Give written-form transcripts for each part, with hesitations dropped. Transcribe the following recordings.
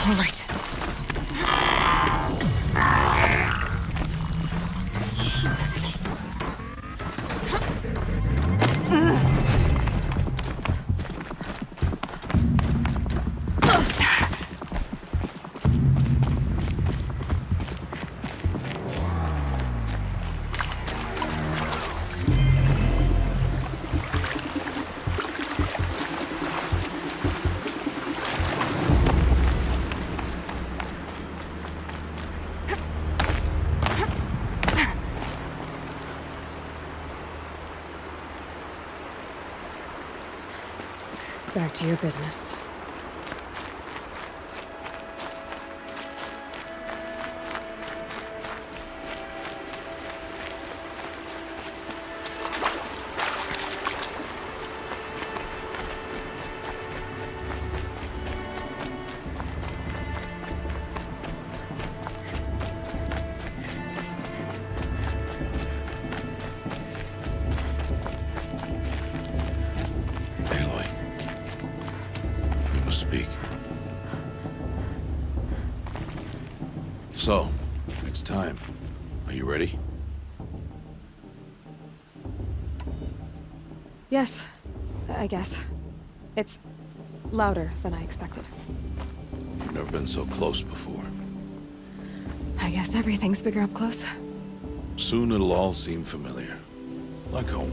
All right. Back to your business. Speak. So, it's time. Are you ready? Yes, I guess. It's louder than I expected. You've never been so close before. I guess everything's bigger up close. Soon it'll all seem familiar. Like home.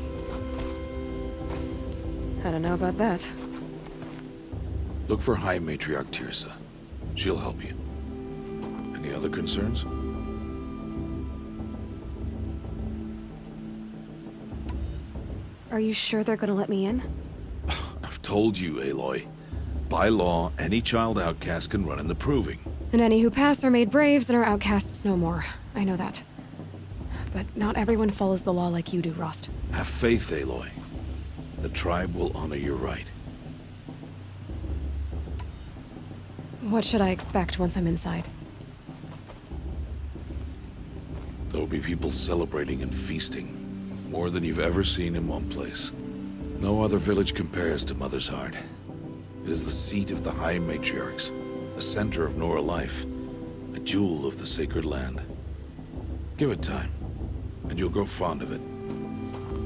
I don't know about that. Look for High Matriarch Tirsa. She'll help you. Any other concerns? Are you sure they're gonna let me in? I've told you, Aloy. By law, any child outcast can run in the Proving. And any who pass are made braves and are outcasts no more. I know that. But not everyone follows the law like you do, Rost. Have faith, Aloy. The tribe will honor your right. What should I expect once I'm inside? There'll be people celebrating and feasting. More than you've ever seen in one place. No other village compares to Mother's Heart. It is the seat of the High Matriarchs, a center of Nora life, a jewel of the sacred land. Give it time, and you'll grow fond of it.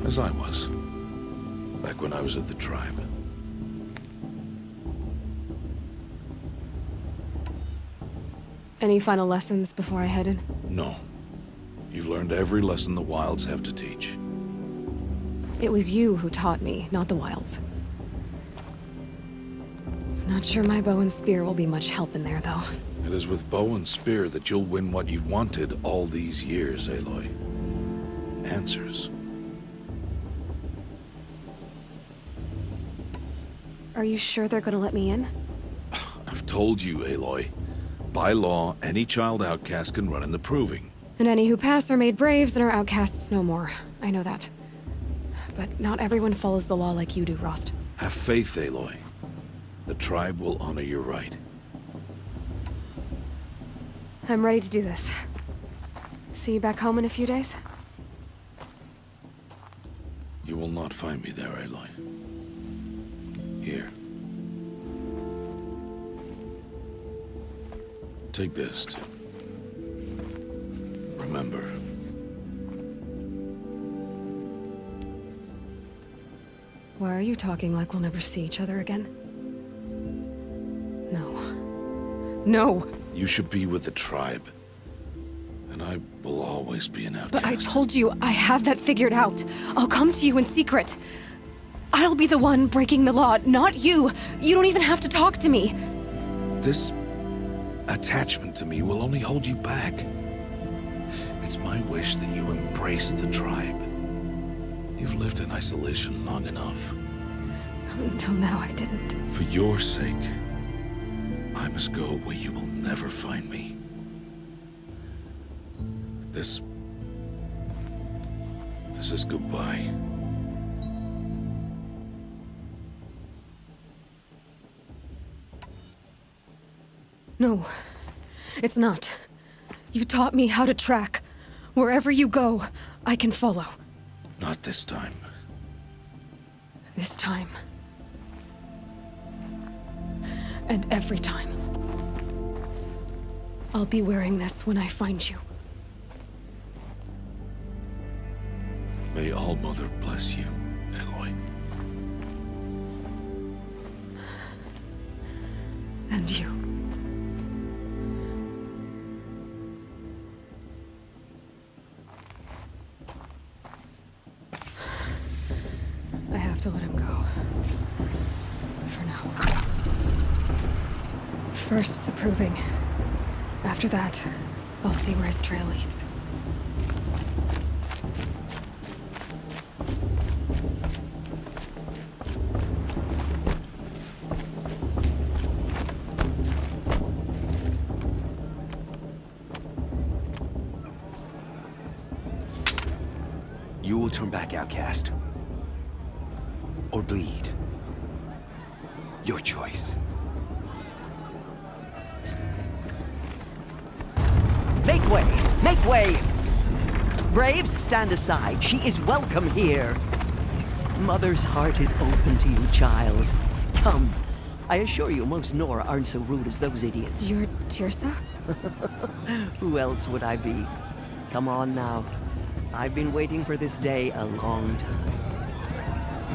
As I was, back when I was of the tribe. Any final lessons before I head in? No. You've learned every lesson the Wilds have to teach. It was you who taught me, not the Wilds. Not sure my bow and spear will be much help in there, though. It is with bow and spear that you'll win what you've wanted all these years, Aloy. Answers. Are you sure they're gonna let me in? I've told you, Aloy. By law, any child outcast can run in the Proving. And any who pass are made braves and are outcasts no more. I know that. But not everyone follows the law like you do, Rost. Have faith, Aloy. The tribe will honor your right. I'm ready to do this. See you back home in a few days? You will not find me there, Aloy. Here. Take this to remember. Why are you talking like we'll never see each other again? No. No! You should be with the tribe. And I will always be an outcast. But I told you, I have that figured out. I'll come to you in secret. I'll be the one breaking the law, not you. You don't even have to talk to me. This attachment to me will only hold you back. It's my wish that you embrace the tribe. You've lived in isolation long enough. Until now, I didn't. For your sake, I must go where you will never find me. This is goodbye. No, it's not. You taught me how to track. Wherever you go, I can follow. Not this time. This time. And every time. I'll be wearing this when I find you. May All Mother bless you, Aloy. And you. I have to let him go. For now. First, the proving. After that, I'll see where his trail leads. You will turn back, outcast. Or bleed. Your choice. Make way! Make way! Braves, stand aside. She is welcome here. Mother's heart is open to you, child. Come. I assure you, most Nora aren't so rude as those idiots. You're Tirsa? Who else would I be? Come on now. I've been waiting for this day a long time.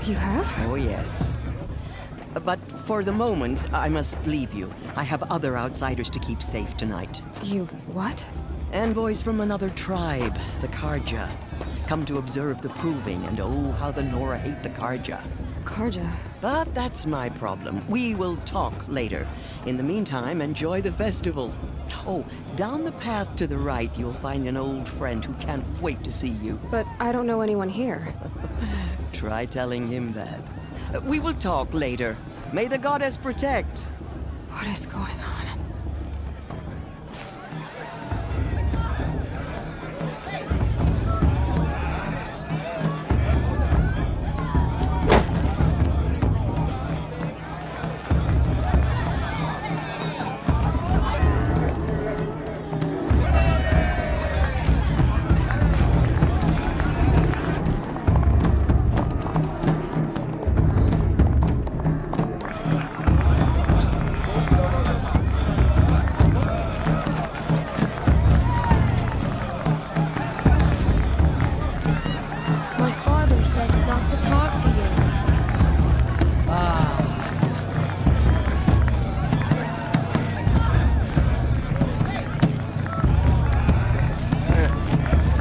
You have? Oh, yes. But for the moment, I must leave you. I have other outsiders to keep safe tonight. You what? Envoys from another tribe, the Karja. Come to observe the proving, and oh, how the Nora hate the Karja. Karja. But that's my problem. We will talk later. In the meantime, enjoy the festival. Oh, down the path to the right, you'll find an old friend who can't wait to see you. But I don't know anyone here. Try telling him that. We will talk later. May the goddess protect. What is going on? My father said not to talk to you.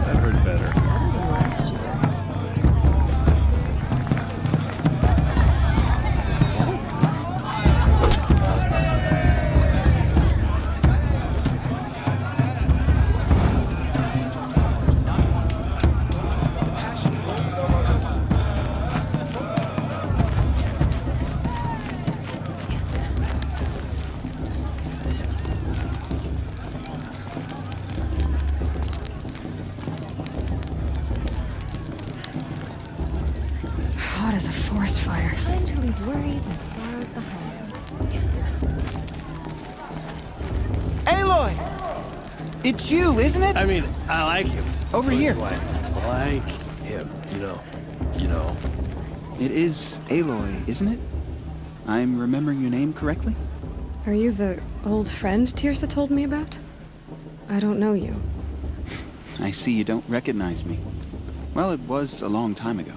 That heard better. Last year. Hot as a forest fire. Time to leave worries and sorrows behind. Aloy! It's you, isn't it? I mean, I like him. Over here. Like him, you know. It is Aloy, isn't it? I'm remembering your name correctly? Are you the old friend Tirsa told me about? I don't know you. I see you don't recognize me. Well, it was a long time ago.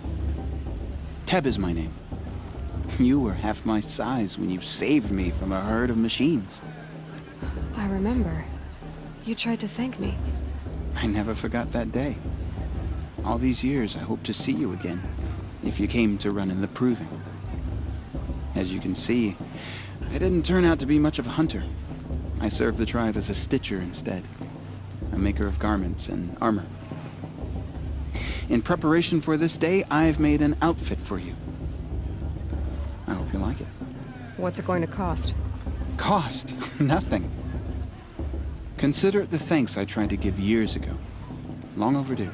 Teb is my name. You were half my size when you saved me from a herd of machines. I remember. You tried to thank me. I never forgot that day. All these years, I hope to see you again, if you came to run in the proving. As you can see, I didn't turn out to be much of a hunter. I served the tribe as a stitcher instead, a maker of garments and armor. In preparation for this day, I've made an outfit for you. I hope you like it. What's it going to cost? Cost? Nothing. Consider it the thanks I tried to give years ago. Long overdue.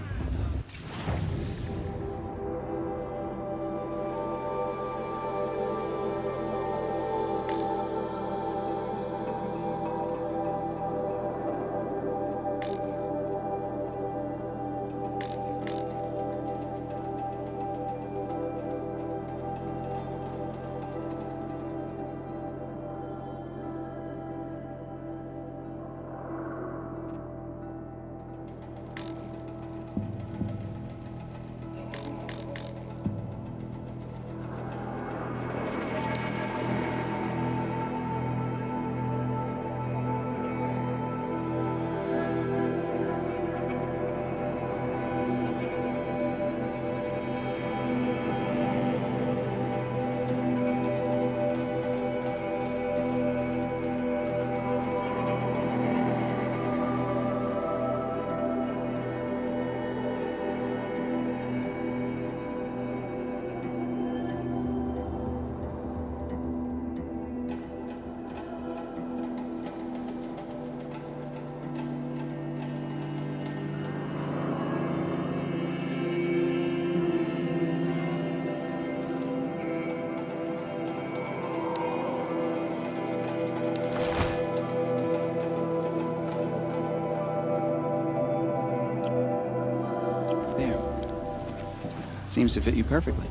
Seems to fit you perfectly.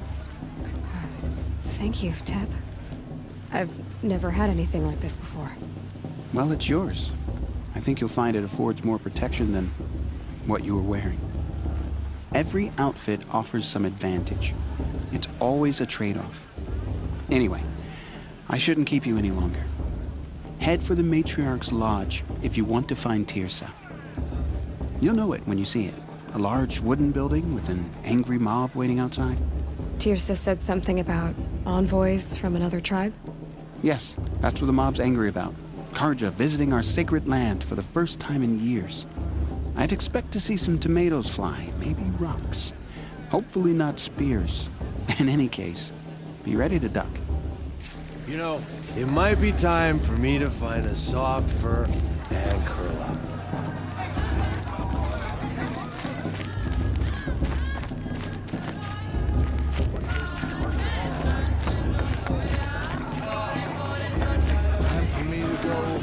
Thank you, Teb. I've never had anything like this before. Well, it's yours. I think you'll find it affords more protection than what you were wearing. Every outfit offers some advantage. It's always a trade-off. Anyway, I shouldn't keep you any longer. Head for the Matriarch's Lodge if you want to find Tirsa. You'll know it when you see it. A large wooden building with an angry mob waiting outside. Tirsa said something about envoys from another tribe? Yes, that's what the mob's angry about. Karja visiting our sacred land for the first time in years. I'd expect to see some tomatoes fly, maybe rocks. Hopefully not spears. In any case, be ready to duck. You know, it might be time for me to find a soft fur and curl up. Time for me to go.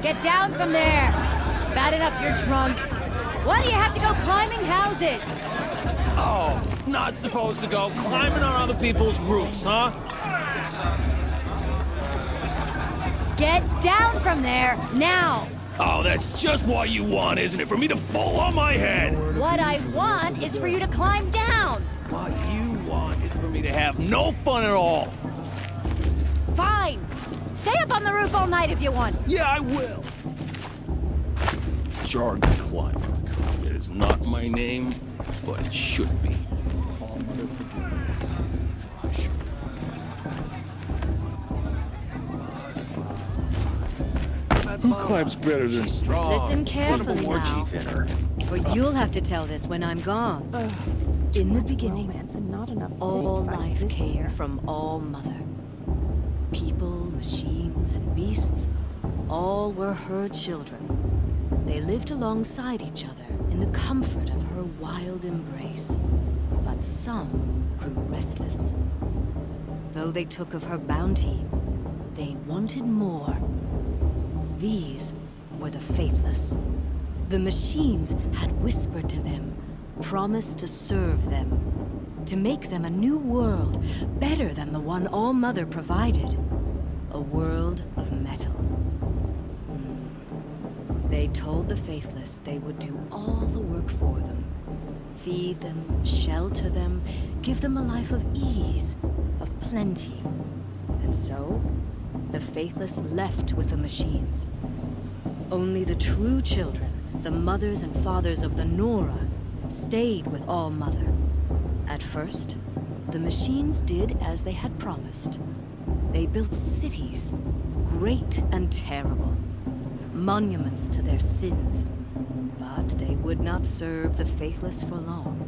Get down from there! Bad enough you're drunk. Why do you have to go climbing houses? Oh, not supposed to go climbing on other people's roofs, huh? Get down from there, now! Oh, that's just what you want, isn't it? For me to fall on my head! What I want is for you to climb down! What you want is for me to have no fun at all! Fine! Stay up on the roof all night if you want. Yeah, I will! Jargon Climber. It is not my name, but it should be. Who climbs better than strong? Listen carefully War now, chief in her. for you'll have to tell this when I'm gone. In the beginning, Romance and not enough all place to find life this came here. from All Mother. People, machines, and beasts, all were her children. They lived alongside each other in the comfort of her wild embrace. But some grew restless. Though they took of her bounty, they wanted more. These were the faithless. The machines had whispered to them, promised to serve them, to make them a new world, better than the one All Mother provided. A world of metal. They told the faithless they would do all the work for them. Feed them, shelter them, give them a life of ease, of plenty. And so, the faithless left with the machines. Only the true children, the mothers and fathers of the Nora, stayed with All Mother. At first, the machines did as they had promised. They built cities, great and terrible, monuments to their sins, but they would not serve the faithless for long.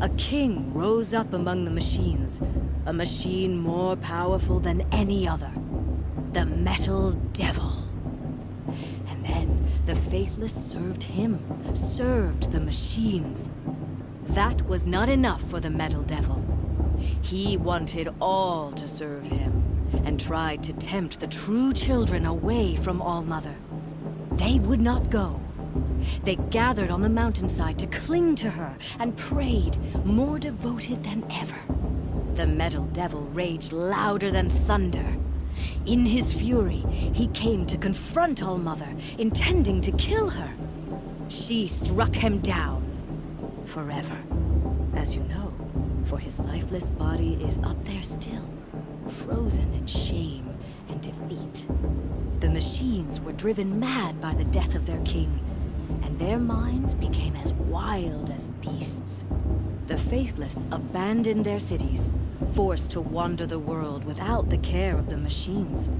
A king rose up among the machines, a machine more powerful than any other, the Metal Devil. And then the faithless served him, served the machines. That was not enough for the Metal Devil. He wanted all to serve him, and tried to tempt the true children away from All Mother. They would not go. They gathered on the mountainside to cling to her and prayed, more devoted than ever. The Metal Devil raged louder than thunder. In his fury, he came to confront All Mother, intending to kill her. She struck him down. Forever. As you know, for his lifeless body is up there still, frozen in shame and defeat. The machines were driven mad by the death of their king, and their minds became as wild as beasts. The faithless abandoned their cities, forced to wander the world without the care of the machines.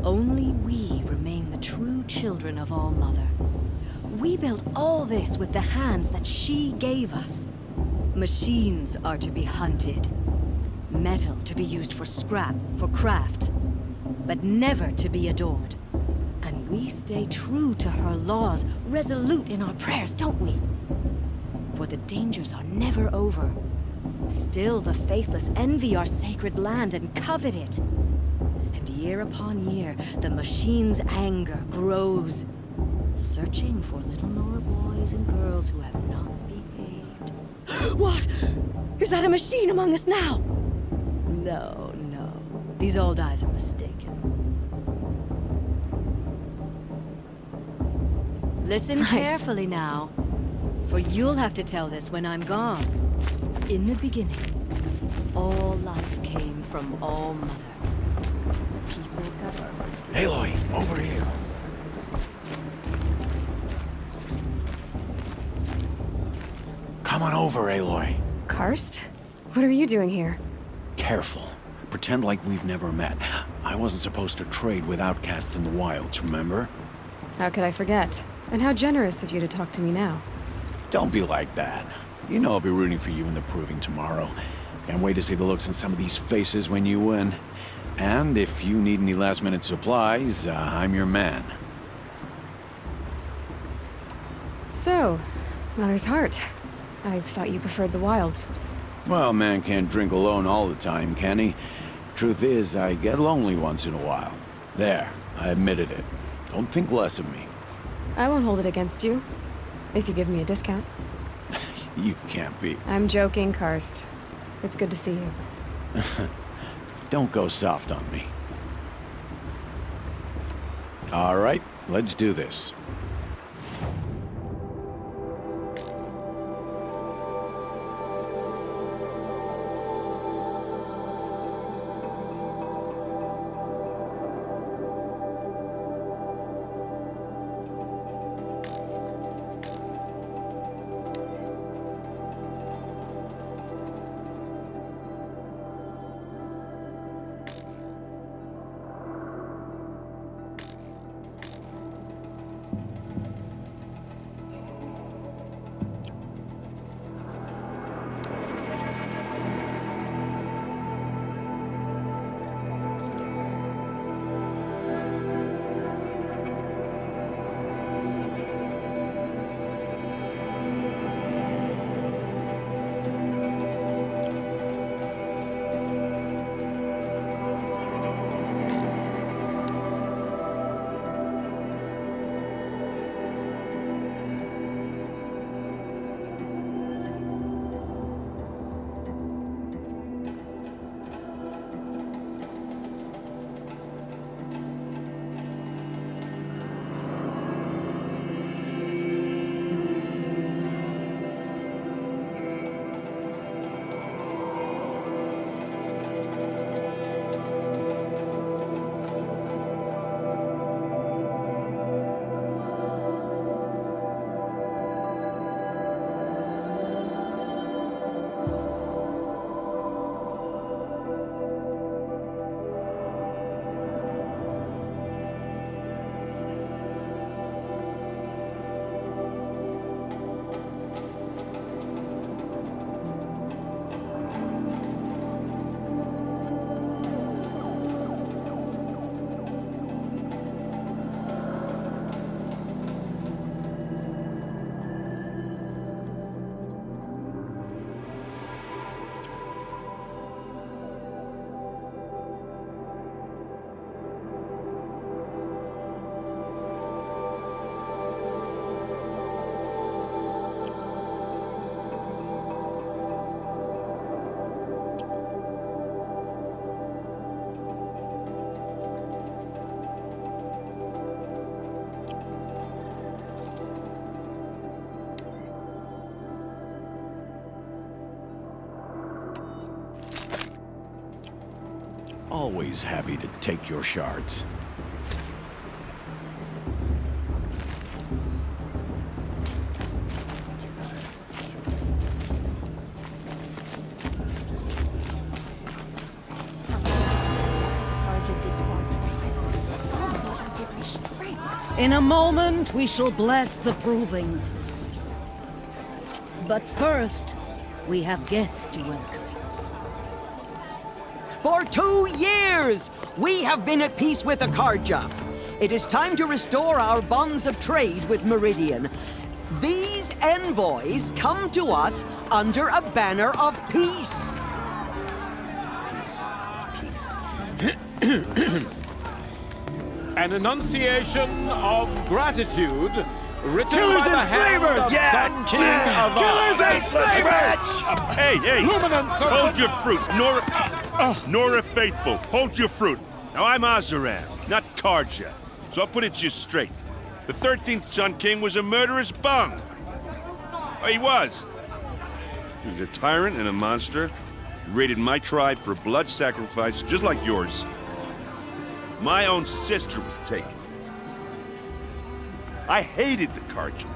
Only we remain the true children of All-Mother. We built all this with the hands that she gave us. Machines are to be hunted. Metal to be used for scrap, for craft. But never to be adored. And we stay true to her laws, resolute in our prayers, don't we? For the dangers are never over. Still the faithless envy our sacred land and covet it. And year upon year, the machine's anger grows, searching for little Nora boys and girls who have not behaved. What? Is that a machine among us now? No, no. These old eyes are mistaken. Listen carefully now, for you'll have to tell this when I'm gone. In the beginning, all life came from All-Mother. People got us. Aloy, over here. Come on over, Aloy. Karst? What are you doing here? Careful. Pretend like we've never met. I wasn't supposed to trade with outcasts in the wilds, remember? How could I forget? And how generous of you to talk to me now. Don't be like that. You know I'll be rooting for you in the proving tomorrow. Can't wait to see the looks on some of these faces when you win. And if you need any last-minute supplies, I'm your man. So, Mother's Heart. I thought you preferred the wilds. Well, man can't drink alone all the time, can he? Truth is, I get lonely once in a while. There, I admitted it. Don't think less of me. I won't hold it against you, if you give me a discount. You can't be. I'm joking, Karst. It's good to see you. Don't go soft on me. All right, let's do this. always happy to take your shards. In a moment, we shall bless the proving. But first, we have guests to welcome. For 2 years, we have been at peace with Akarja. It is time to restore our bonds of trade with Meridian. These envoys come to us under a banner of peace. An enunciation of gratitude written Killers by the and hand slavers! of Yeah! Sun King of Killers and slavers! Hey! Luminance of Hold your fruit, Nora Faithful. Hold your fruit. Now I'm Azaran, not Karja. So I'll put it to you straight. The 13th Sun King was a murderous bung. Oh, he was. He was a tyrant and a monster. He raided my tribe for blood sacrifice, just like yours. My own sister was taken. I hated the Karja.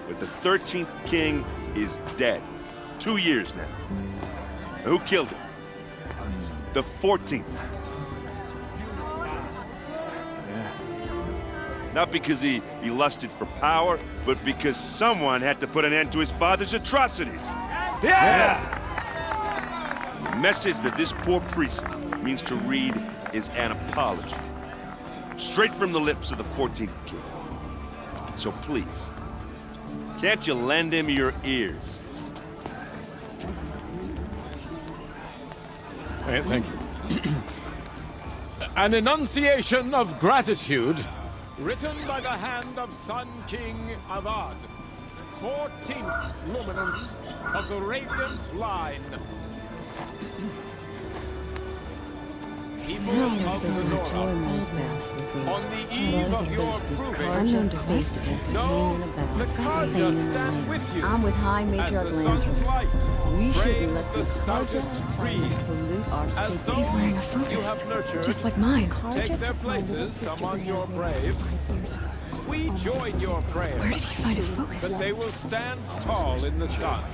But the 13th king is dead. 2 years now. Who killed him? The 14th. Not because he lusted for power, but because someone had to put an end to his father's atrocities. Yeah! The message that this poor priest means to read is an apology. Straight from the lips of the 14th king. So please, can't you lend him your ears? Thank you. An enunciation of gratitude written by the hand of Sun King Avad, 14th luminance of the Radiant Line. People of the Nora, on the eve of your proving, Unknown device detected know hanging in a bag. the Karja stand with you. I'm with High As Matriarch the sun's Lansford. light We shouldn't frames let the this stoutest Karja trees, pollute our as sacred. those He's wearing a you focus, have nurtured just like mine. take their places among your braves. We join your prayers. Where did he find a that focus? they will stand tall in the sun.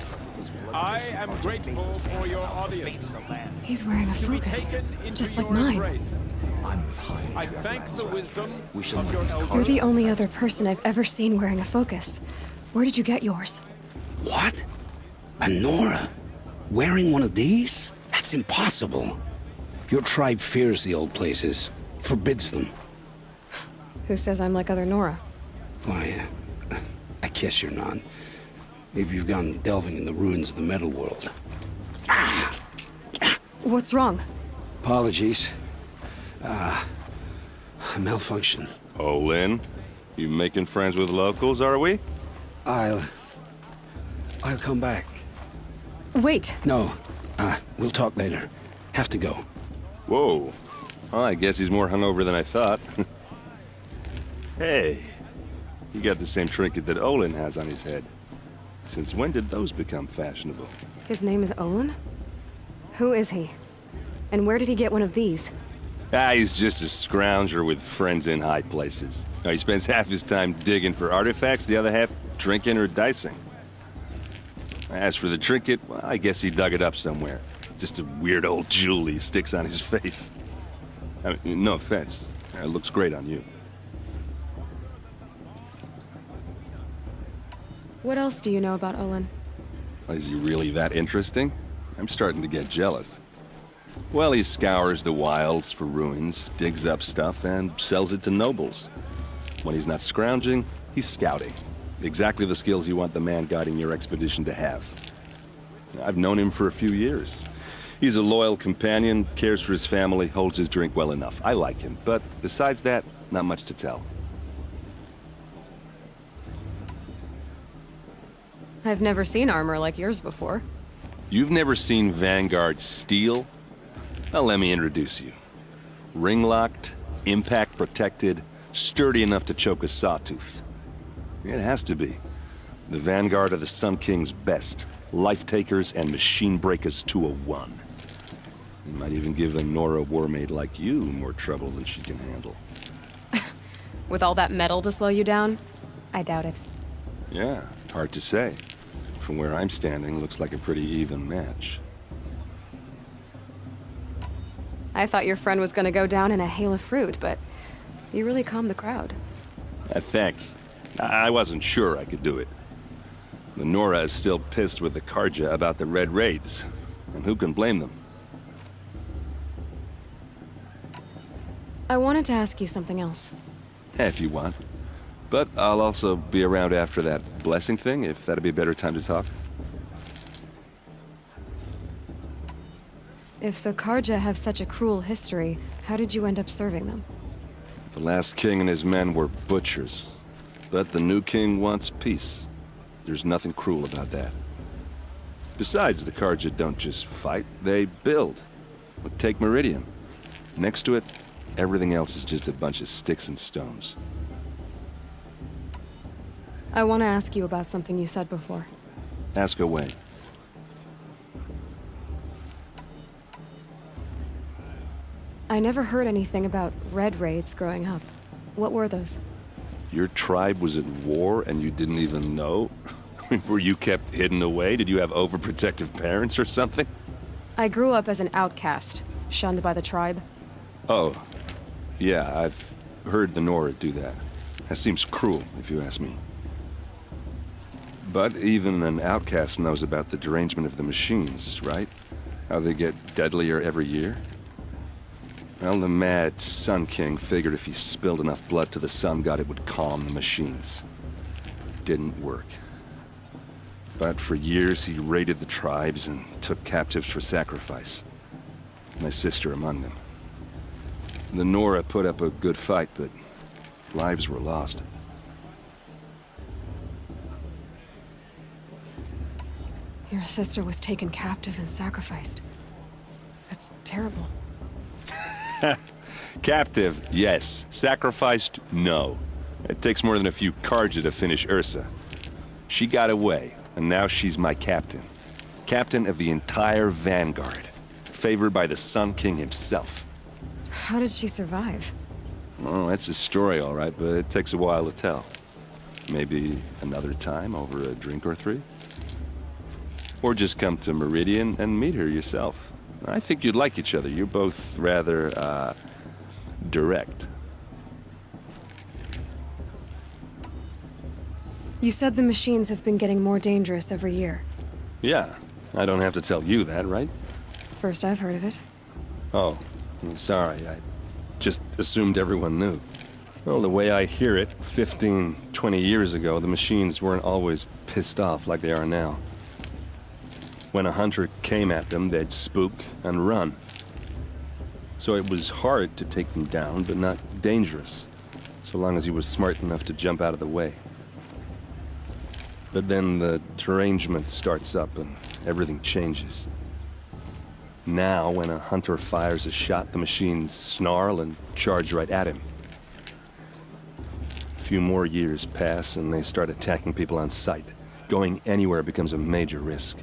I am grateful for your audience. He's wearing a To be focus, taken into just like your mine. embrace. I thank the wisdom of your elders. You're the only other person I've ever seen wearing a focus. Where did you get yours? What? A Nora? Wearing one of these? That's impossible. Your tribe fears the old places, forbids them. Who says I'm like other Nora? Why, I guess you're not. Maybe you've gone delving in the ruins of the metal world. What's wrong? Apologies. Malfunction. Oh, Lynn, you making friends with locals, are we? I'll come back. Wait. No, we'll talk later. Have to go. Whoa. Well, I guess he's more hungover than I thought. Hey, you got the same trinket that Olin has on his head. Since when did those become fashionable? His name is Olin? Who is he? And where did he get one of these? He's just a scrounger with friends in high places. Now, he spends half his time digging for artifacts, the other half drinking or dicing. As for the trinket, well, I guess he dug it up somewhere. Just a weird old jewel he sticks on his face. I mean, no offense. It looks great on you. What else do you know about Olin? Is he really that interesting? I'm starting to get jealous. Well, he scours the wilds for ruins, digs up stuff, and sells it to nobles. When he's not scrounging, he's scouting. Exactly the skills you want the man guiding your expedition to have. I've known him for a few years. He's a loyal companion, cares for his family, holds his drink well enough. I like him, but besides that, not much to tell. I've never seen armor like yours before. You've never seen Vanguard steel? Well, let me introduce you. Ring-locked, impact-protected, sturdy enough to choke a sawtooth. It has to be. The Vanguard of the Sun King's best. Life-takers and machine breakers to a one. It might even give a Nora warmaid like you more trouble than she can handle. With all that metal to slow you down? I doubt it. Yeah, hard to say. From where I'm standing, looks like a pretty even match. I thought your friend was gonna go down in a hail of fruit, but you really calmed the crowd. Thanks. I wasn't sure I could do it. The Nora is still pissed with the Karja about the Red Raids, and who can blame them? I wanted to ask you something else. If you want. But I'll also be around after that blessing thing, if that'd be a better time to talk. If the Karja have such a cruel history, how did you end up serving them? The last king and his men were butchers. But the new king wants peace. There's nothing cruel about that. Besides, the Karja don't just fight, they build. Take Meridian. Next to it, everything else is just a bunch of sticks and stones. I want to ask you about something you said before. Ask away. I never heard anything about Red Raids growing up. What were those? Your tribe was at war and you didn't even know? Were you kept hidden away? Did you have overprotective parents or something? I grew up as an outcast, shunned by the tribe. Oh, yeah, I've heard the Nora do that. That seems cruel, if you ask me. But even an outcast knows about the derangement of the machines, right? How they get deadlier every year? Well, the mad Sun King figured if he spilled enough blood to the Sun God, it would calm the machines. Didn't work. But for years, he raided the tribes and took captives for sacrifice. My sister among them. The Nora put up a good fight, but lives were lost. Your sister was taken captive and sacrificed. That's terrible. Captive, yes. Sacrificed, no. It takes more than a few Karja to finish Ursa. She got away, and now she's my captain. Captain of the entire Vanguard. Favored by the Sun King himself. How did she survive? Oh, that's a story, all right, but it takes a while to tell. Maybe another time over a drink or three? Or just come to Meridian and meet her yourself. I think you'd like each other. You're both rather, direct. You said the machines have been getting more dangerous every year. Yeah, I don't have to tell you that, right? First I've heard of it. Oh, I'm sorry. I just assumed everyone knew. Well, the way I hear it, 15, 20 years ago, the machines weren't always pissed off like they are now. When a hunter came at them, they'd spook and run. So it was hard to take them down, but not dangerous, so long as he was smart enough to jump out of the way. But then the derangement starts up and everything changes. Now, when a hunter fires a shot, the machines snarl and charge right at him. A few more years pass and they start attacking people on sight. Going anywhere becomes a major risk.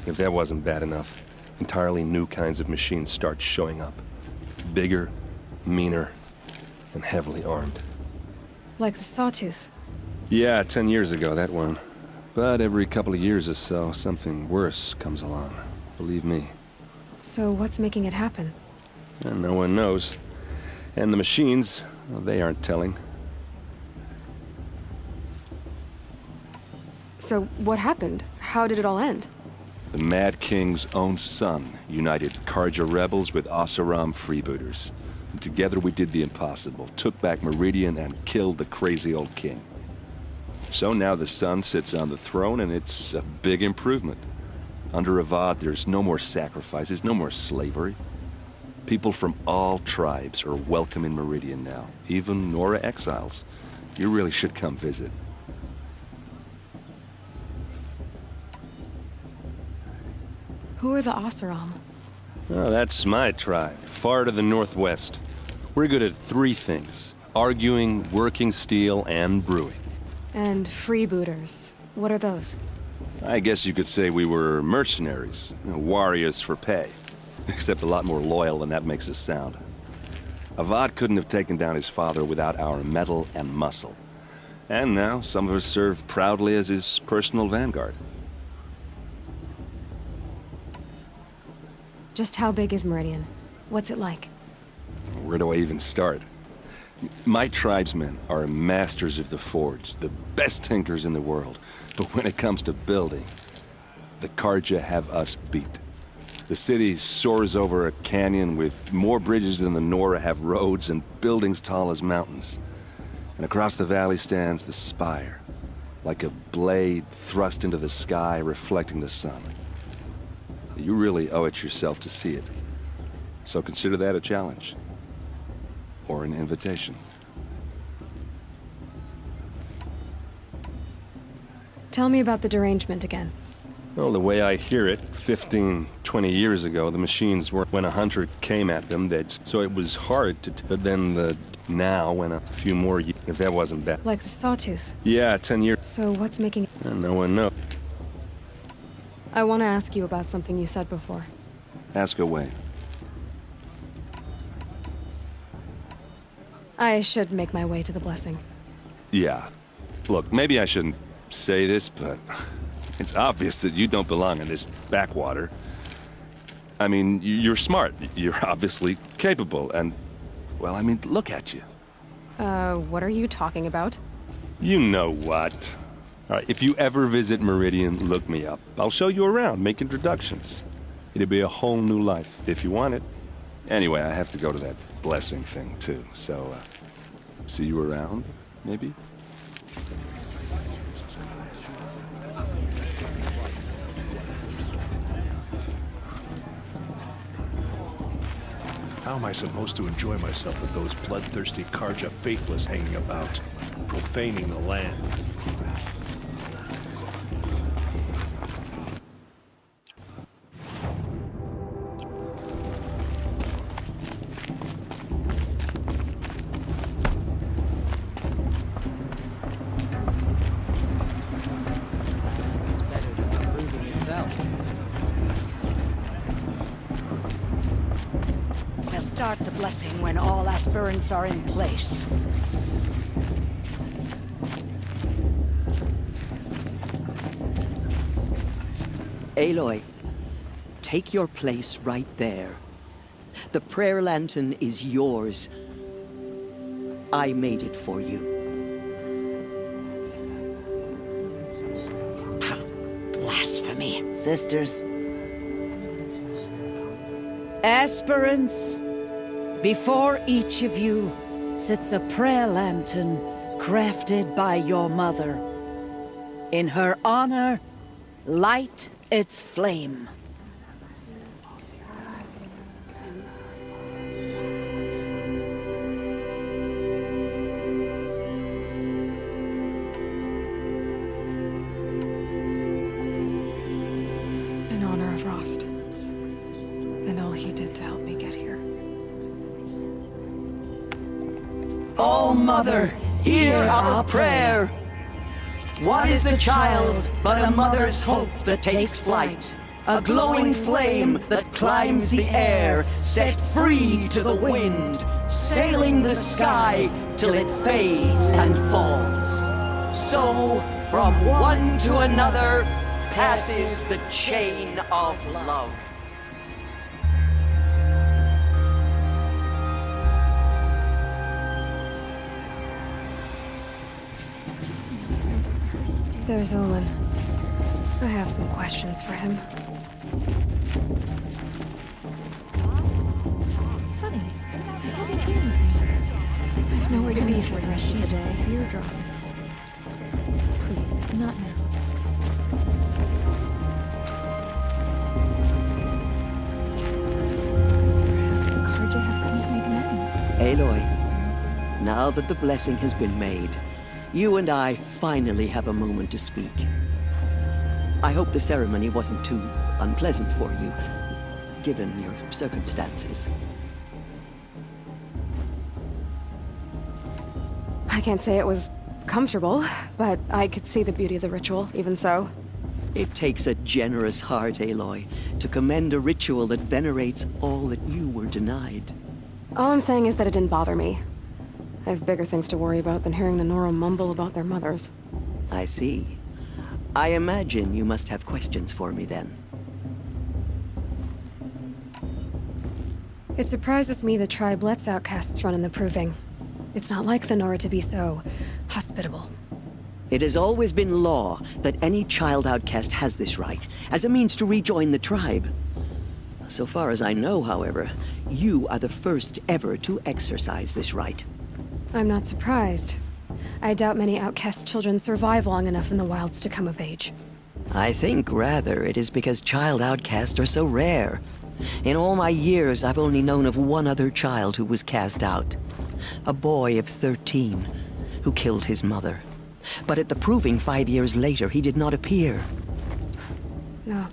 If that wasn't bad enough, entirely new kinds of machines start showing up. Bigger, meaner, and heavily armed. Like the Sawtooth. Yeah, 10 years ago, that one. But every couple of years or so, something worse comes along. Believe me. So what's making it happen? And no one knows. And the machines, well, they aren't telling. So what happened? How did it all end? The Mad King's own son united Karja rebels with Oseram freebooters. And together we did the impossible, took back Meridian and killed the crazy old king. So now the son sits on the throne and it's a big improvement. Under Avad, there's no more sacrifices, no more slavery. People from all tribes are welcome in Meridian now, even Nora exiles. You really should come visit. Who are the Oseram? Oh, that's my tribe, far to the northwest. We're good at three things: arguing, working steel, and brewing. And freebooters. What are those? I guess you could say we were mercenaries, warriors for pay. except a lot more loyal than that makes us sound. Avad couldn't have taken down his father without our metal and muscle. And now, some of us serve proudly as his personal vanguard. Just how big is Meridian? What's it like? Where do I even start? My tribesmen are masters of the forge, the best tinkers in the world. But when it comes to building, the Karja have us beat. The city soars over a canyon with more bridges than the Nora have roads and buildings tall as mountains. And across the valley stands the spire, like a blade thrust into the sky reflecting the sun. You really owe it yourself to see it. So consider that a challenge. Or an invitation. Tell me about the derangement again. Well, the way I hear it, 15, 20 years ago, the machines were when a hunter came at them, so it was hard to... But then now, when a few more years, if that wasn't bad. Like the sawtooth? Yeah, 10 years. So what's making... No one knows. I want to ask you about something you said before. Ask away. I should make my way to the blessing. Yeah. Look, maybe I shouldn't say this, but it's obvious that you don't belong in this backwater. I mean, you're smart. You're obviously capable, and... Well, I mean, look at you. What are you talking about? You know what. All right, if you ever visit Meridian, look me up. I'll show you around, make introductions. It'll be a whole new life, if you want it. Anyway, I have to go to that blessing thing, too. So, see you around, maybe? How am I supposed to enjoy myself with those bloodthirsty Karja faithless hanging about, profaning the land? Start the blessing when all aspirants are in place. Aloy, take your place right there. The prayer lantern is yours. I made it for you. Blasphemy. Sisters. Aspirants. Before each of you sits a prayer lantern crafted by your mother. In her honor, light its flame. In honor of Rost. And all he did to help me get here. Oh, Mother, hear our prayer. What is the child but a mother's hope that takes flight? A glowing flame that climbs the air, set free to the wind, sailing the sky till it fades and falls. So, from one to another, passes the chain of love. There's Olin. I have some questions for him. Funny. I had a dream of him. I've nowhere to be for the rest of the day. Eardrop. Please, not now. Perhaps the Karja have come to make amends. Aloy, now that the blessing has been made, you and I finally have a moment to speak. I hope the ceremony wasn't too unpleasant for you, given your circumstances. I can't say it was comfortable, but I could see the beauty of the ritual, even so. It takes a generous heart, Aloy, to commend a ritual that venerates all that you were denied. All I'm saying is that it didn't bother me. I have bigger things to worry about than hearing the Nora mumble about their mothers. I see. I imagine you must have questions for me then. It surprises me the tribe lets outcasts run in the Proving. It's not like the Nora to be so hospitable. It has always been law that any child outcast has this right, as a means to rejoin the tribe. So far as I know, however, you are the first ever to exercise this right. I'm not surprised. I doubt many outcast children survive long enough in the wilds to come of age. I think, rather, it is because child outcasts are so rare. In all my years, I've only known of one other child who was cast out. A boy of 13, who killed his mother. But at the Proving 5 years later, he did not appear. No.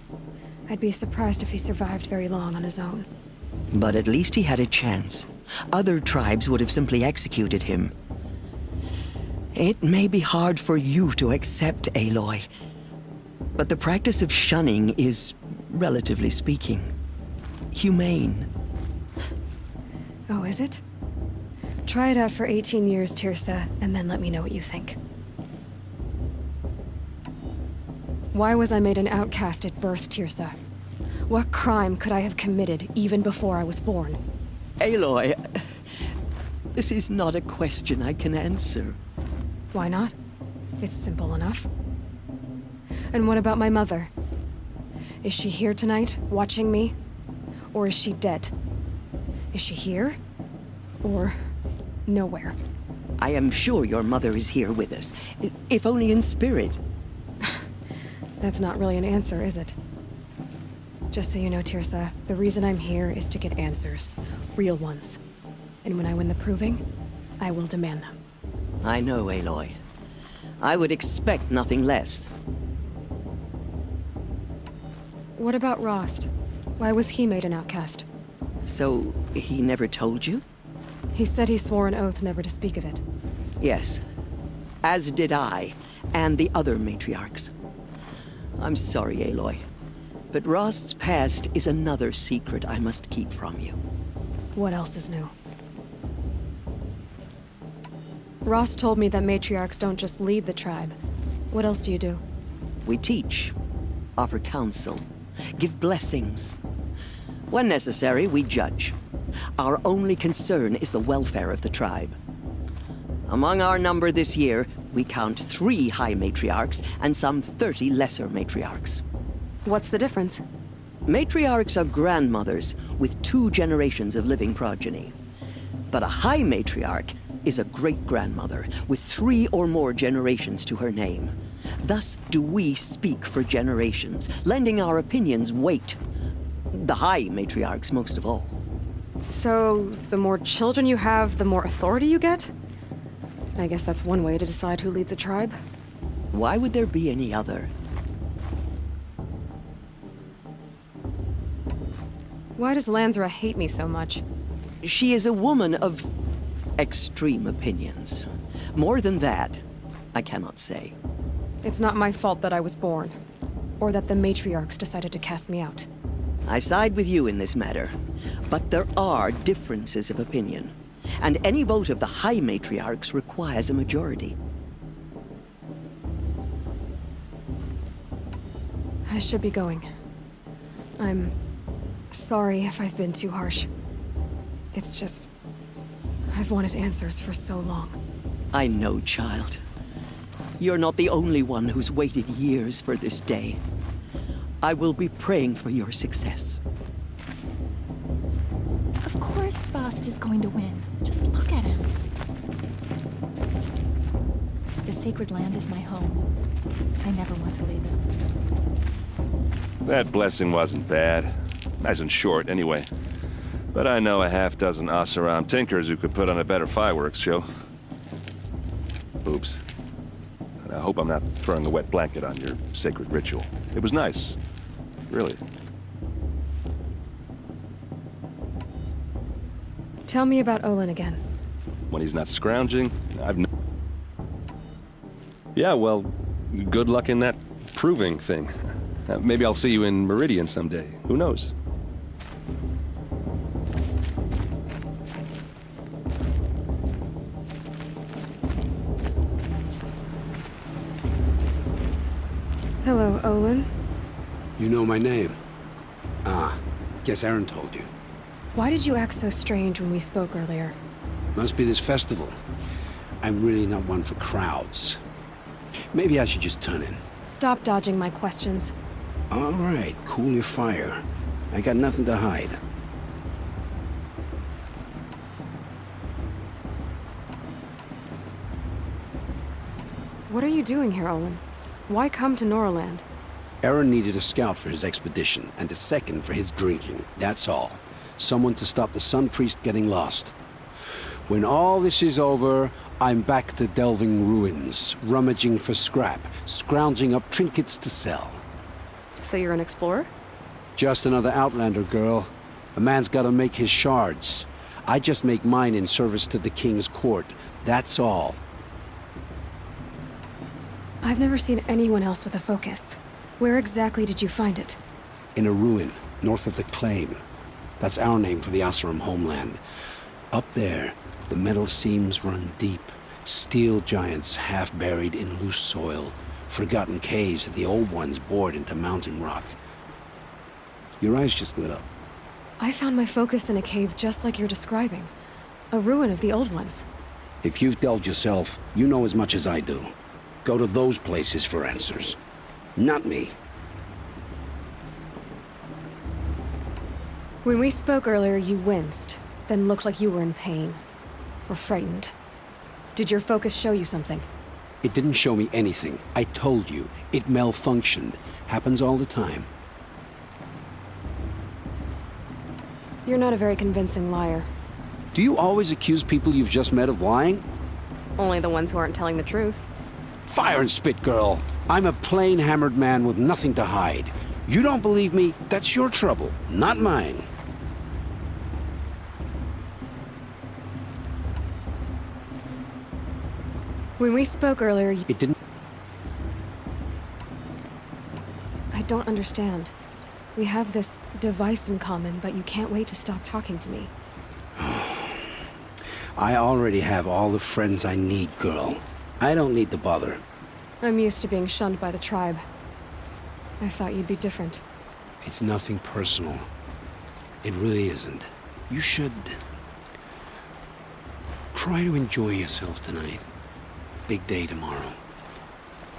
I'd be surprised if he survived very long on his own. But at least he had a chance. Other tribes would have simply executed him. It may be hard for you to accept, Aloy, but the practice of shunning is, relatively speaking, humane. Oh, is it? Try it out for 18 years, Tirsa, and then let me know what you think. Why was I made an outcast at birth, Tirsa? What crime could I have committed even before I was born? Aloy, this is not a question I can answer. Why not? It's simple enough. And what about my mother? Is she here tonight, watching me? Or is she dead? Is she here? Or nowhere? I am sure your mother is here with us, if only in spirit. That's not really an answer, is it? Just so you know, Tirsa, the reason I'm here is to get answers. Real ones. And when I win the Proving, I will demand them. I know, Aloy. I would expect nothing less. What about Rost? Why was he made an outcast? So, he never told you? He said he swore an oath never to speak of it. Yes. As did I, and the other matriarchs. I'm sorry, Aloy, but Rost's past is another secret I must keep from you. What else is new? Rost told me that matriarchs don't just lead the tribe. What else do you do? We teach, offer counsel, give blessings. When necessary, we judge. Our only concern is the welfare of the tribe. Among our number this year, we count 3 high matriarchs and some 30 lesser matriarchs. What's the difference? Matriarchs are grandmothers with 2 generations of living progeny. But a high matriarch is a great-grandmother with 3 or more generations to her name. Thus do we speak for generations, lending our opinions weight. The high matriarchs most of all. So, the more children you have, the more authority you get? I guess that's one way to decide who leads a tribe. Why would there be any other? Why does Lansra hate me so much? She is a woman of extreme opinions. More than that, I cannot say. It's not my fault that I was born, or that the matriarchs decided to cast me out. I side with you in this matter, but there are differences of opinion, and any vote of the high matriarchs requires a majority. I should be going. I'm sorry if I've been too harsh. It's just, I've wanted answers for so long. I know, child. You're not the only one who's waited years for this day. I will be praying for your success. Of course Bast is going to win. Just look at him. The sacred land is my home. I never want to leave it. That blessing wasn't bad. Nice and short, anyway. But I know a half-dozen Oseram tinkers who could put on a better fireworks show. Oops. I hope I'm not throwing a wet blanket on your sacred ritual. It was nice. Really. Tell me about Olin again. When he's not scrounging, Yeah, well, good luck in that proving thing. Maybe I'll see you in Meridian someday. Who knows? Hello, Olin. You know my name? Ah, guess Aaron told you. Why did you act so strange when we spoke earlier? Must be this festival. I'm really not one for crowds. Maybe I should just turn in. Stop dodging my questions. All right, cool your fire. I got nothing to hide. What are you doing here, Olin? Why come to Norland? Aaron needed a scout for his expedition, and a second for his drinking. That's all. Someone to stop the Sun Priest getting lost. When all this is over, I'm back to delving ruins, rummaging for scrap, scrounging up trinkets to sell. So you're an explorer? Just another Outlander, girl. A man's gotta make his shards. I just make mine in service to the King's court. That's all. I've never seen anyone else with a focus. Where exactly did you find it? In a ruin, north of the Claim. That's our name for the Oseram homeland. Up there, the metal seams run deep. Steel giants half buried in loose soil. Forgotten caves that the old ones bored into mountain rock. Your eyes just lit up. I found my focus in a cave just like you're describing. A ruin of the old ones. If you've delved yourself, you know as much as I do. Go to those places for answers. Not me. When we spoke earlier, you winced, then looked like you were in pain. Or frightened. Did your focus show you something? It didn't show me anything. I told you. It malfunctioned. Happens all the time. You're not a very convincing liar. Do you always accuse people you've just met of lying? Only the ones who aren't telling the truth. Fire and spit, girl. I'm a plain hammered man with nothing to hide. You don't believe me, that's your trouble, not mine. When we spoke earlier, It didn't... I don't understand. We have this device in common, but you can't wait to stop talking to me. I already have all the friends I need, girl. I don't need the bother. I'm used to being shunned by the tribe. I thought you'd be different. It's nothing personal. It really isn't. You should... try to enjoy yourself tonight. Big day tomorrow.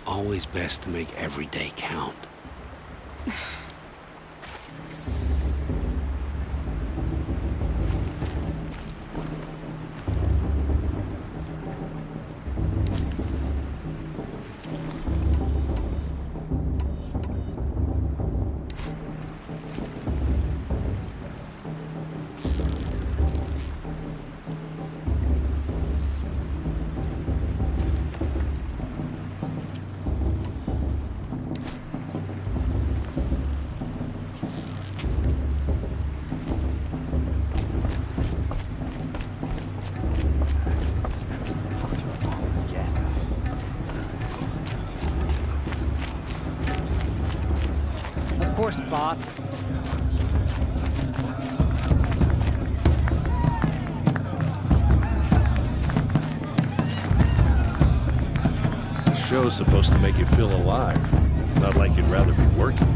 Always best to make every day count. Of course, Bob. The show's supposed to make you feel alive, not like you'd rather be working.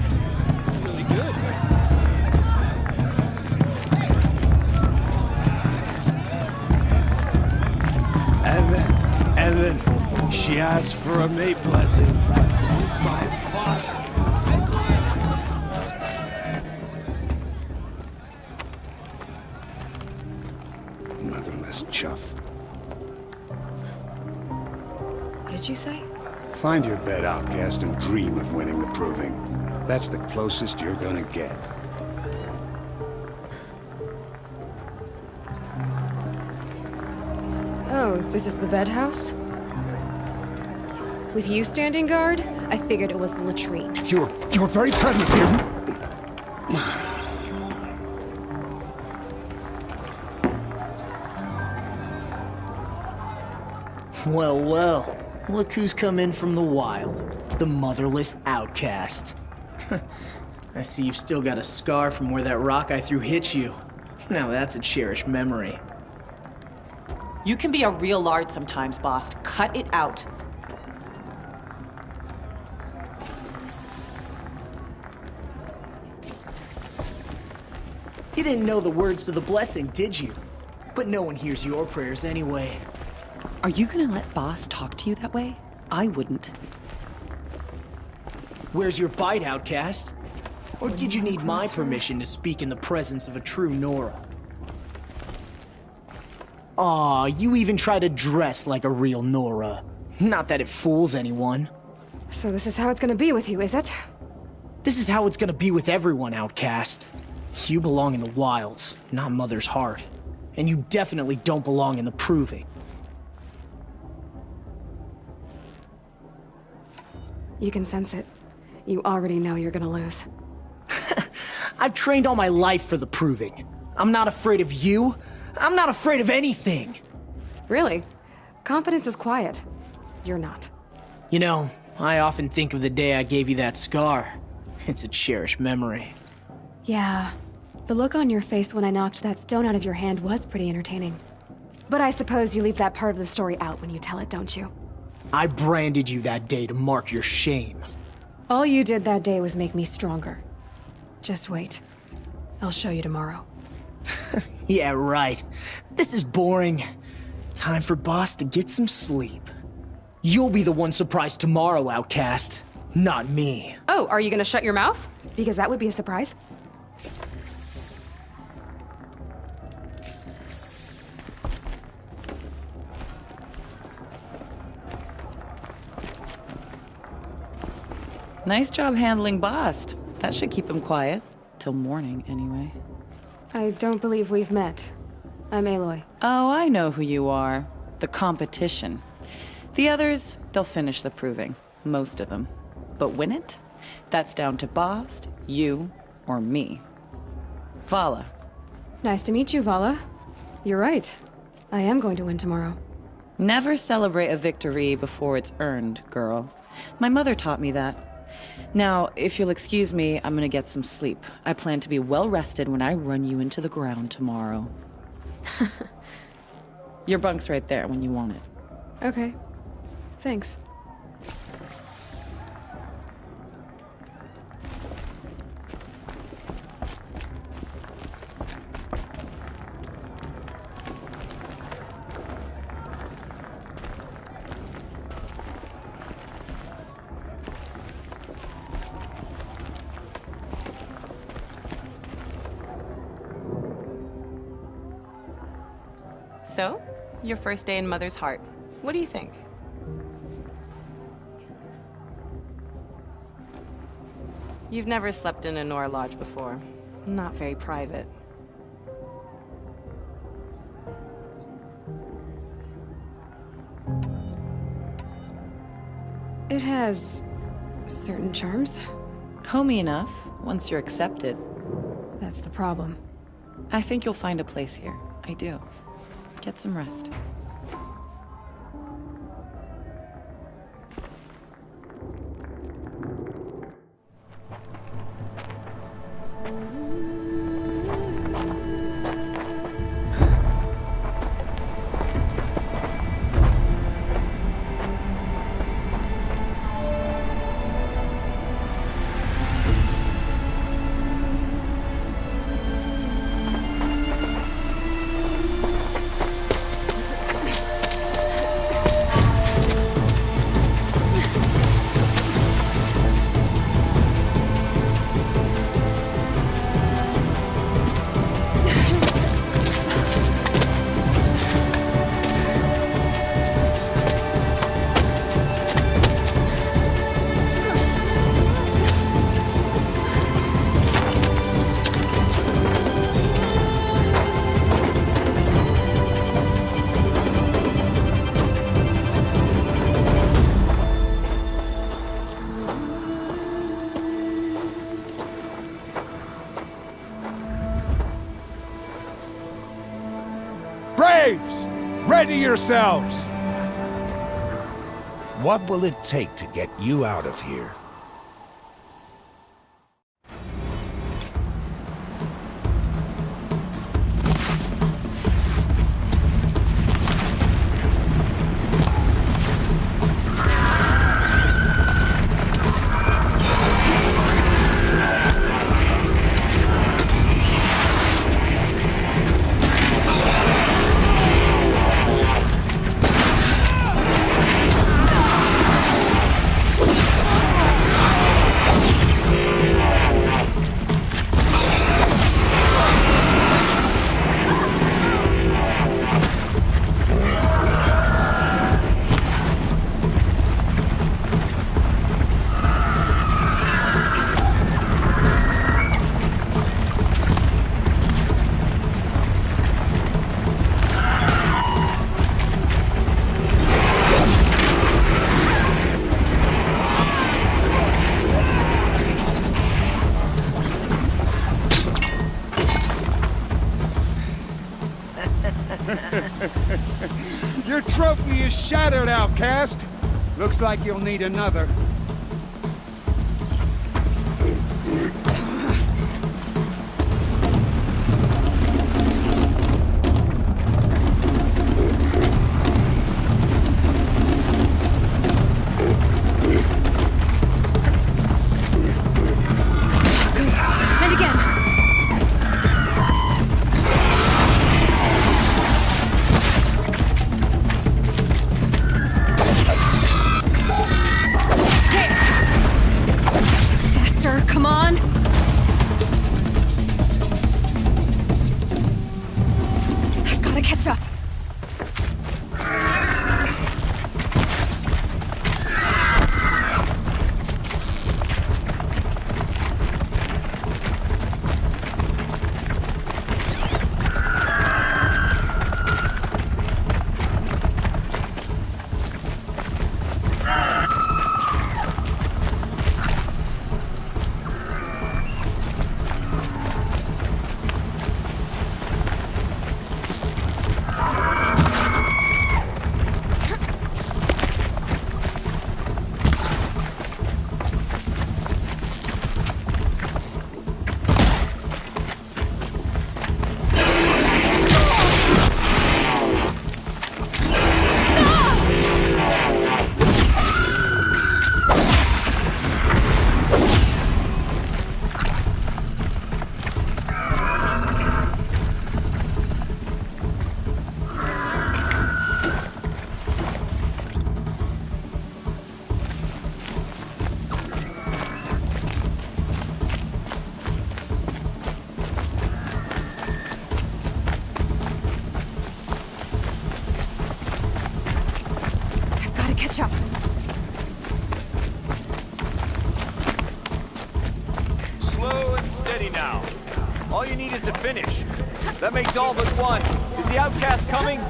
Really good. And then she asked for a mate blessing with my father. Motherless chuff. What did you say? Find your bed, outcast, and dream of winning the proving. That's the closest you're gonna get. Oh, this is the bed house? With you standing guard, I figured it was the latrine. Your very presence here... Well, well. Look who's come in from the wild. The motherless outcast. I see you've still got a scar from where that rock I threw hit you. Now that's a cherished memory. You can be a real lard sometimes, boss. Cut it out. You didn't know the words to the blessing, did you? But no one hears your prayers anyway. Are you gonna let boss talk to you that way? I wouldn't. Where's your bite, outcast? Or did you need my permission to speak in the presence of a true Nora? Aw, you even try to dress like a real Nora. Not that it fools anyone. So this is how it's gonna be with you, is it? This is how it's gonna be with everyone, outcast. You belong in the wilds, not Mother's heart. And you definitely don't belong in the proving. You can sense it. You already know you're gonna lose. I've trained all my life for the proving. I'm not afraid of you. I'm not afraid of anything. Really? Confidence is quiet. You're not. You know, I often think of the day I gave you that scar. It's a cherished memory. Yeah. The look on your face when I knocked that stone out of your hand was pretty entertaining. But I suppose you leave that part of the story out when you tell it, don't you? I branded you that day to mark your shame. All you did that day was make me stronger. Just wait. I'll show you tomorrow. Yeah, right. This is boring. Time for Boss to get some sleep. You'll be the one surprised tomorrow, outcast. Not me. Oh, are you gonna shut your mouth? Because that would be a surprise. Nice job handling Bast. That should keep him quiet. Till morning, anyway. I don't believe we've met. I'm Aloy. Oh, I know who you are. The competition. The others, they'll finish the proving. Most of them. But win it? That's down to Bast, you, or me. Vala. Nice to meet you, Vala. You're right. I am going to win tomorrow. Never celebrate a victory before it's earned, girl. My mother taught me that. Now, if you'll excuse me, I'm gonna get some sleep. I plan to be well rested when I run you into the ground tomorrow. Your bunk's right there when you want it. Okay. Thanks. So, your first day in Mother's heart. What do you think? You've never slept in a Nora lodge before. Not very private. It has certain charms. Homey enough, once you're accepted. That's the problem. I think you'll find a place here. I do. Get some rest. Braves! Ready yourselves! What will it take to get you out of here? Your trophy is shattered, outcast. Looks like you'll need another. And again. Faster, come on. I've got to catch up. Catch up. Slow and steady now. All you need is to finish. That makes all but one. Is the outcast coming?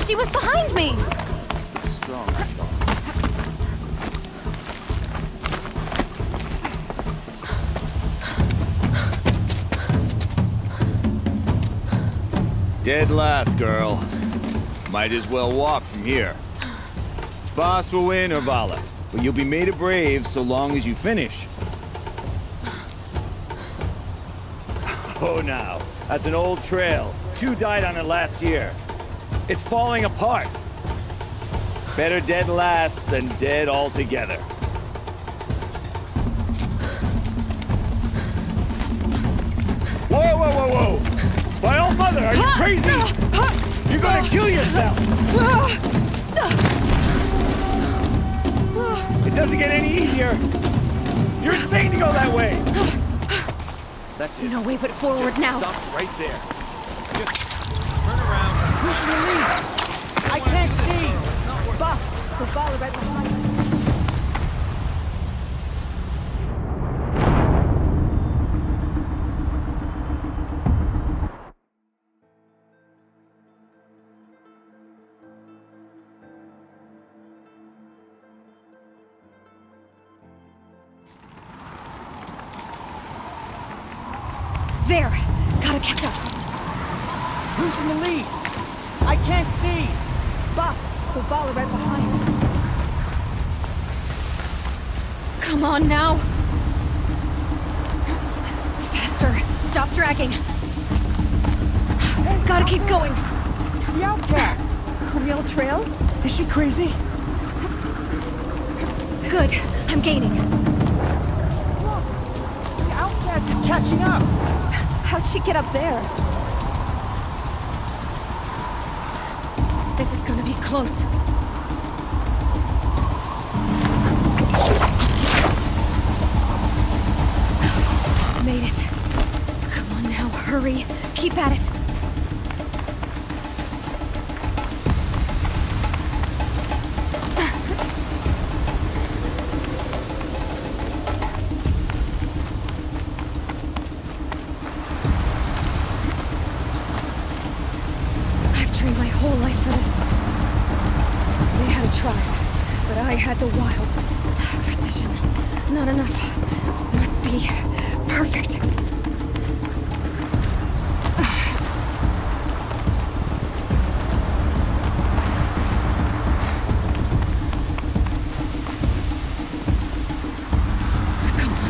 She was behind me. Strong. Dead last, girl. Might as well walk from here. Boss will win or Vala, but you'll be made a brave so long as you finish. Oh, now, that's an old trail. 2 died on it last year. It's falling apart. Better dead last than dead altogether. Whoa, whoa, whoa, whoa! By all mother, are you crazy? You're gonna kill yourself! It doesn't get any easier. You're insane to go that way. That's it. No way but forward Just now. Stop right there. Just turn around. Who's in the lead? I can't see. Bucks, we'll follow right behind you. There! Gotta catch up. Who's in the lead? I can't see. Bucks, we'll follow right behind. Come on now! Faster! Stop dragging! Gotta keep going! The outcast! On the old trail? Is she crazy? Good. I'm gaining. Look! The outcast is catching up! How'd she get up there? This is gonna be close. Made it. Come on now, hurry. Keep at it. I've trained my whole life for this. They had a tribe, but I had the wilds. Precision. Not enough. Must be perfect.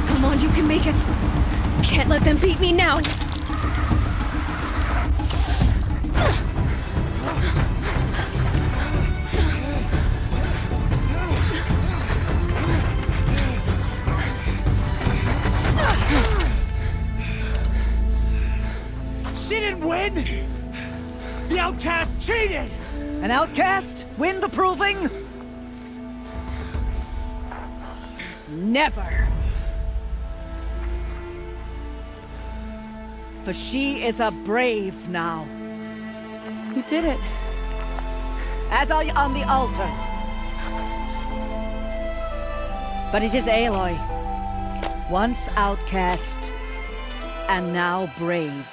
Come on, you can make it. Can't let them beat me now. She didn't win! The outcast cheated! An outcast win the proving? Never! For she is a brave now. You did it. As are you on the altar. But it is Aloy. Once outcast, and now brave.